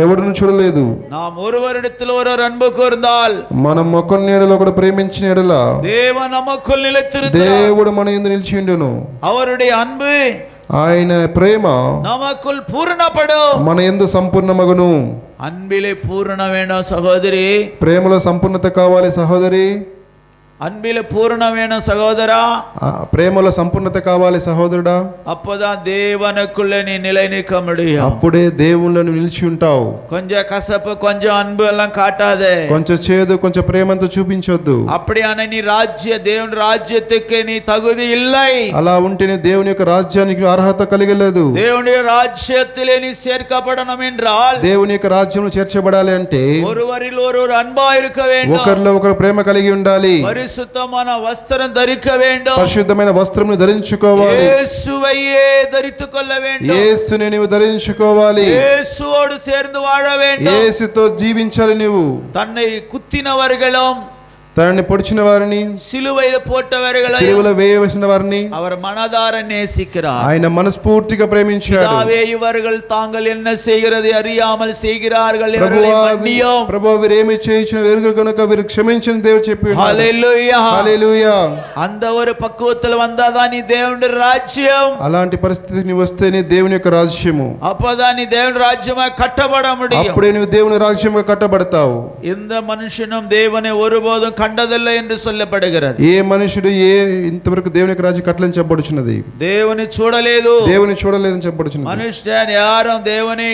ఎవడును చూడలేదు. நாம் ஒருவரிடத்தில் ஒருவர் அன்பு கூர்ந்தால், మనం ఒకరి నీడలో ఒకడు ప్రేమించిన ఎడల தேவன் நமக்குள் நிலைத்திருக்கிறார். దేవుడు మన యందు నిలిచి ఉండును. அவருடைய அன்பு, ఆయన ప్రేమ நமக்குள் பூரணப்படும். మన యందు సంపూర్ణమగును. அன்பிலே பூரண வேணும் சகோதரி, ప్రేమలో సంపూర్ణత కావాలి సహోదరి. அன்பிலே பூரண வேணும் சகோதரா, ప్రేమలో సంపూర్ణత కావాలి సహోదరుడా. அப்பதான் தேவனுக்குள்ளே நீ நிலை நிற்க முடியும். అప్పుడే దేవుళ్ళను నిలిచి ఉంటావు. கொஞ்சம் கசப்பு கொஞ்சம் அன்பு எல்லாம் காட்டாதே. కొంచెం చేదు కొంచెం ప్రేమంతో చూపించొద్దు. அப்படியான நீ దేవుని రాజ్యத்துக்கு நீ தகுதி இல்லை. అలా ఉంటే నీ దేవుని యొక్క రాజ్యానికి అర్హత కలిగలేదు. దేవుని రాజ్యத்திலே நீ சேர்க்கப்படணும் என்றால், దేవుని యొక్క రాజ్యంలో చేర్చబడాలి అంటే ஒருவரில் ஒருவர் அன்பா இருக்க வேண்டும். ఒకరిలో ఒకరు ప్రేమ కలిగి ఉండాలి. பரிசுத்தமான வஸ்திரம் தரிக்க வேண்டும். పరిశుద్ధమైన వస్త్రమును ధరించుకోవాలి. இயேசுவையே தரித்துக் கொள்ள வேண்டும். యేసుని నీవు ధరించుకోవాలి. இயேசுவோடு சேர்ந்து வாழ வேண்டும். యేసుతో జీవించాలి. నీవు தன்னை குத்தினவர்களும் తనని పొడిచిన వారిని, సిలువైలో పోటవர்களும் సిలువలో వేయవలసిన వారిని அவர் மனதார நேசிக்கிறார். ఆయన మనస్ఫూర్తిగా ప్రేమించాడు. பிதாவே, இவர்கள் தாங்கள் என்ன செய்கிறது அறியாமல் செய்கிறார்கள், இவர்களை மன்னியும். ప్రభువా వీరేమి చేయుచున్న ఎరుగరు కనుక వీరు క్షమించని దేవుడు చెప్పి ఉన్నాడు. హల్లెలూయా, హల్లెలూయా. அந்த ஒரு பக்குவத்தில் வந்தாதான் நீ தேவனுடைய ராஜ்யம். అలాంటి పరిస్థితికి నీవు వస్తేనే దేవుని యొక్క రాజ్యము. அப்பதான் நீ தேவனுடைய ராஜ்யமா கட்டப்பட முடியும். అప్పుడే నువ్వు దేవుని రాజ్యంగా కట్టబడతావు. இந்த మనుషனும் தேவனை ஒருபோதும் కండదిல்லை என்று சொல்லப்படுகிறது. ఏ మనుషుడు ఇంతవరకు దేవుని యొక్క రాజ్యం కట్టలేని చెప్పబడుచున్నది. దేవుని చూడలేదు, దేవుని చూడలేదని చెప్పబడుచున్నది. మనుషుడు யாரும் தேவனை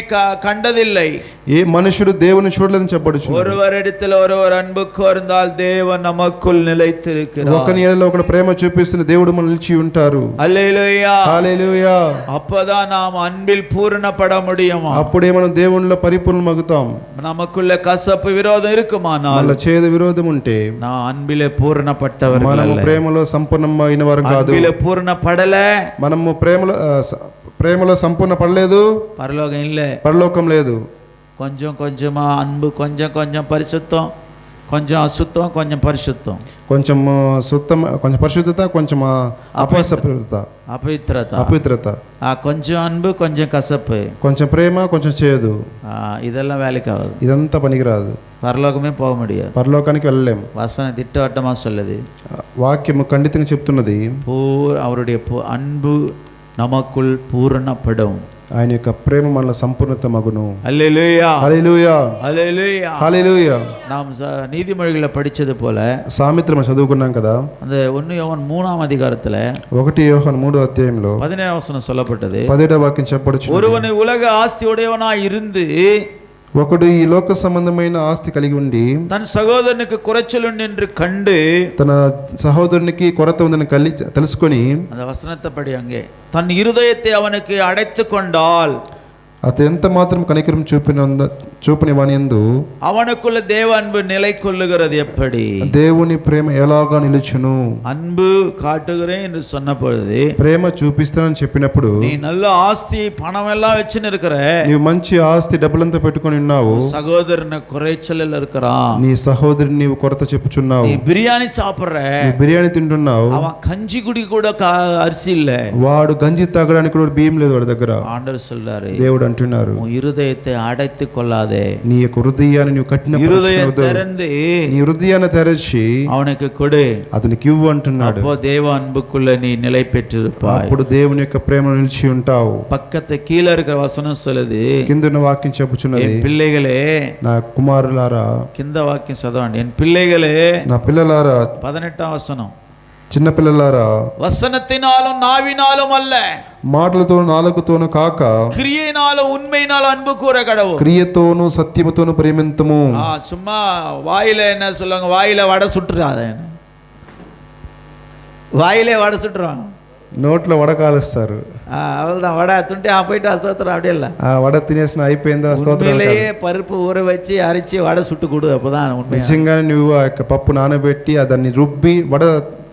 கண்டதில்லை. ఏ మనుషుడు దేవుని చూడలేదని చెప్పబడుచున్నది. ஒருவரிடத்தில் ஒருவர் அன்பு கூர்ந்தால் தேவன் நமக்குள் நிலைத்திருக்கிறார். ఒకని ఎడల ఒకడు ప్రేమ చూపిస్తున్న దేవుడు మన నిలిచి ఉంటారు. హల్లెలూయా, హల్లెలూయా. அப்பதான் நாம் அன்பில் பூரணப்பட முடியும். అప్పుడే మనం దేవునిలో పరిపూర్ణమగుతాం. நமக்குள்ள கசப்பு விரோதம் இருக்குமானால், మన చేదు విరోధం ఉంటే நான் அன்பிலே பூரணப்பட்டவர்கள் మనము அல்ல. ప్రేమలో సంపూర్ణమైన వారు కాదు. அன்பிலே பூரணப்படல, మనము ప్రేమలో సంపూర్ణ పడలేదు. பரலோகம் இல்லை, పరలోకం లేదు. கொஞ்சம் கொஞ்சமா அன்பு, கொஞ்சம் கொஞ்சம் பரிசுத்தம், కొంచెం అశుద్ధం కొంచెం పరిశుద్ధం, కొంచెం శుద్ధం, కొంచెం పరిశుద్ధత, కొంచెం అపవిత్రత, ఆ కొంచెం అన్బు కొంచెం కసப்பு, కొంచెం ప్రేమ కొంచెం చేదు, இதெல்லாம் வேலைக்கு ஆகுது. ఇదంతా పనికిరాదు. పరలోకమే పోக முடியாது, పరలోకానికి వెళ్ళలేము. వసన திட்டவட்டமா சொல்லுது. వాక్యము ఖండితంగా చెప్తున్నది, அவருடைய அன்பு நமக்குள் பூரணப்படும், ఆయన యొక్క ప్రేమ మనలో సంపూర్ణత మగును. హల్లెలూయా హల్లెలూయా హల్లెలూయా హల్లెలూయా. நாம் நீதிமொழிகளை படிச்சது போல సామెతలు మనం చదువుకున్నాం కదా, அந்த 1 யோவான் 3ஆம் அதிகாரத்துல 1 యోహాను 3వ అధ్యాయంలో 17వ వచనం சொல்லப்பட்டது. 17వ వాక్యం చెప్పబడుచున్నది, ஒருவனை உலக ஆஸ்தி உடையவனாய் இருந்து ఒకడు ఈ లోక సంబంధమైన ఆస్తి కలిగి ఉండి தன் சகோதரனுக்கு குறைச்சலுண்டு என்று கண்டு, తన సహోదరునికి కొరత ఉందని తెలుసుకొని அந்த వசனத்தை படி அங்கே தன் இருதயத்தை அவனுக்கு அடைத்து கொண்டால், అతను ఎంత మాత్రం కనికరం చూపని వాని యందు அவனுக்குள்ள தேவ அன்பு நிலை கொள்ளுகிறது. எப்படி దేవుని ప్రేమ ఎలాగా నిలుచును? அன்பு காட்டுகிறேன் என்று சொன்ன பொழுது, ప్రేమ చూపిస్తానని చెప్పినప్పుడు, நீ நல்ல ஆஸ்தி பணம் எல்லாம் வச்சுன்னு இருக்கிற, నీవు మంచి ఆస్తి డబ్బులంతా పెట్టుకొని ఉన్నావు, சகோதரனை குறைச்சலில் இருக்கிறான், నీ సహోదరుని నీవు కొరత చెప్పుచున్నావు, நீ பிரியாணி சாப்பிடுற, బిర్యానీ తింటున్నావు, அவன் கஞ்சி குடி கூட அரிசி இல்ல, వాడు గంజి తాగడానికి కూడా బియ్యం లేదు వాడి దగ్గర. ஆண்டவர் சொல்றாரு, దేవుడు అంటున్నారు, உன் இருதயத்தை అடைத்து கொள்ளாதே, నీ యొక్క హృదయాన్ని నువ్వు திறந்து నీ హృదయాన్ని తెరచి அவனுக்கு கொடு, అతనికి ఇవ్వు అంటున్నాడు. அப்போ தேவ அன்புக்குள்ள நீ நிலை பெற்றிருப்பாய். అప్పుడు దేవుని యొక్క ప్రేమలో నిలిచి ఉంటావు. பக்கத்து கீழே இருக்கிற வசனம் சொல்லுது, కింద వాక్యం చెప్పుచున్నది, என் பிள்ளைகளே, నా కుమారులారా, కింద వాక్యం చదవండి, என் பிள்ளைகளே, నా పిల్లలారా, 18వ వచనం, చిన్న పిల్లలారా, வசனத்தினாலும் நாவினாலும் அல்ல, మాటలతోను నాలుకతోను కాక கிரியையினாலும் உண்மையினாலும் அன்பு கூற கடவுள், క్రియతోను సత్యముతోను ప్రేమింతుము. சும்மா வாயில என்ன சொல்லுவாங்க, வாயில வடை சுட்டுறாத, வாயிலே வடை சுட்டுருவாங்க, నోట్లో వడ కాలుస్తారు, அவள்தான் வடை துண்டி போயிட்டு அசோத்திரம் அப்படியே இல்லை, ఆ వడ తినేసిన అయిపోయిందా స్తోత్రం. உண்மையிலேயே பருப்பு ஊற வச்சு அரைச்சி வடை சுட்டு கொடு, அப்பதான் உண்மை. నిజంగానే నువ్వు ఆ యొక్క పప్పు నానబెట్టి దాన్ని రుబ్బి వడ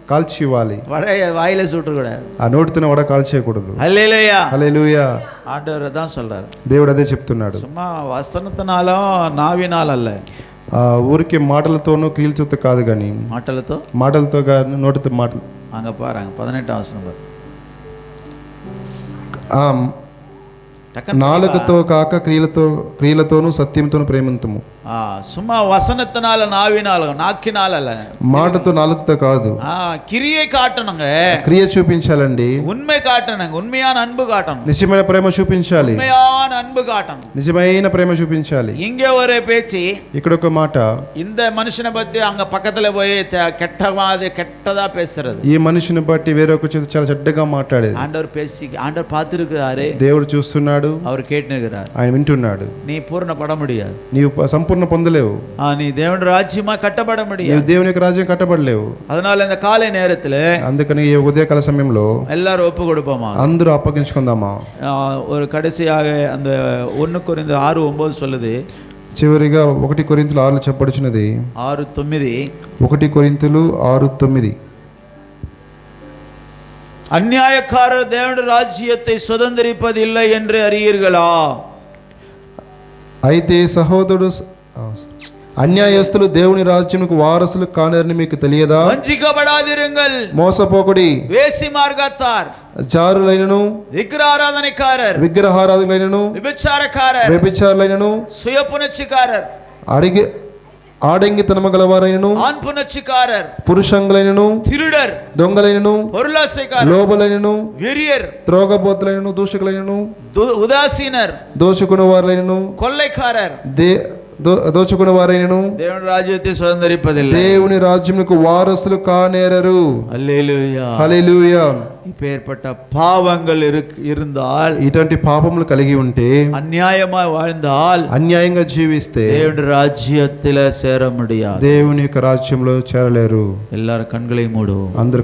కాల్చి ఇవ్వాలి, வடை வாயில சுட்டுக்கூடாது, ఆ నోటితోనే వడ కాల్చేయకూడదు. హల్లెలూయా హల్లెలూయా. ஆண்டவர் தான் சொல்றாரு, దేవుడు అదే చెప్తున్నాడు. சும்மா வசனத்தினாலும் நாவினால் அல்ல, ఊరికే మాటలతోనూ క్రియలతో కాదు, కానీ మాటలతో కానీ నోటితో మాటలు. அங்க பாருங்க 18వ వచనం, నాలుకతో కాక క్రియలతోనూ సత్యంతోనూ ప్రేమింతుము. சும்மா வசனத்தினால நாவினால நாக்கினால அல்ல, మాటతో నాలుకతో కాదు, கிரியை காட்டணுங்க, క్రియ చూపించాలండి, உண்மை காட்டணுங்க, உண்மையான அன்பு காட்டணும், నిజమైన ప్రేమ చూపించాలి, உண்மையான அன்பு காட்டணும், నిజమైన ప్రేమ చూపించాలి. இங்க ஒரு பேச்சு, ఇక్కడ ఒక మాట, இந்த మనిషిని பத்தி அங்க పక్కத்துல పోయి கெட்டதா பேசுறது, ఈ మనిషిని బట్టి వేరొక చేత చాలా చెడ్డగా మాట్లాడేది. ஆண்டவர் பார்த்திருக்கிறாரு, దేవుడు చూస్తున్నాడు, அவர் கேட்டுக்கிறார், ఆయన వింటున్నాడు. நீ పూర్ణపడ முடியாது, నీవు సంపూర్ణ పొందలేవు, நீ దేవుని రాజ్యமா కట్టబడ முடியாது, నీవు దేవుని యొక్క రాజ్యం కట్టబడలేవు. அதனால இந்த காலை நேரத்துல అందుకని ఈ ఉదయకాల సమయంలో எல்லாரும் ஒப்பு கொடுப்போமா, అందరూ అప్పగించుకుందామా. ஒரு கடைசியாக அந்த 1 கொரிந்தியர் 6:9 சொல்லுது, చివరిగా 1 కొరింథీయులు 6లో చెప్పబడుచున్నది, 6:9, 1 కొరింథీయులు 6:9, அநியாயக்காரர் தேவனுடைய ராஜ்யத்தை சுதந்தரிப்பது இல்லை என்று அறியீர்களா, అయితే సహోదరుడు అన్యాయస్తులు దేవుని రాజ్యముకు వారసులు కానని మీకు తెలియదా? వంచికబడాదిరుంగల్, మోసపోకుడి, వేసి మార్గத்தார், జారులైనను, విగ్రహారాధకులైనను, వ్యభిచారులైనను, சுயపుணர்ச்சிக்காரர், ఆడంగితనము గలవారైనను, ఆన్పునర్చికారర్, పురుషంగులైనను, తిరుడర్, దొంగలైనను, పొరులాసైకారర్, లోబలైనను, వెరియర్, త్రోగబోతులైనను, దూషకులైనను, ఉదాసీనర్, దోచుకుని వారైనను, కొల్లైకారర్, దోచుకుని వారైనను దేవుని రాజ్యத்தை சுதந்தரிப்பதில்லை, దేవుని రాజ్యమునకు వారసులు కానేరరు. హల్లెలూయా హల్లెలూయా. இப்பேற்பட்ட பாவங்கள் இருந்தால், ఇటువంటి పాపములు కలిగి ఉంటే, అన్యాయమాய் வாழ்ந்தால், అన్యాయంగా జీవిస్తే దేవుని రాజ్యத்தில் சேர முடியாது, దేవుని యొక్క రాజ్యంలో చేరలేరు. எல்லாரும் கண்களை மூடு, అందరూ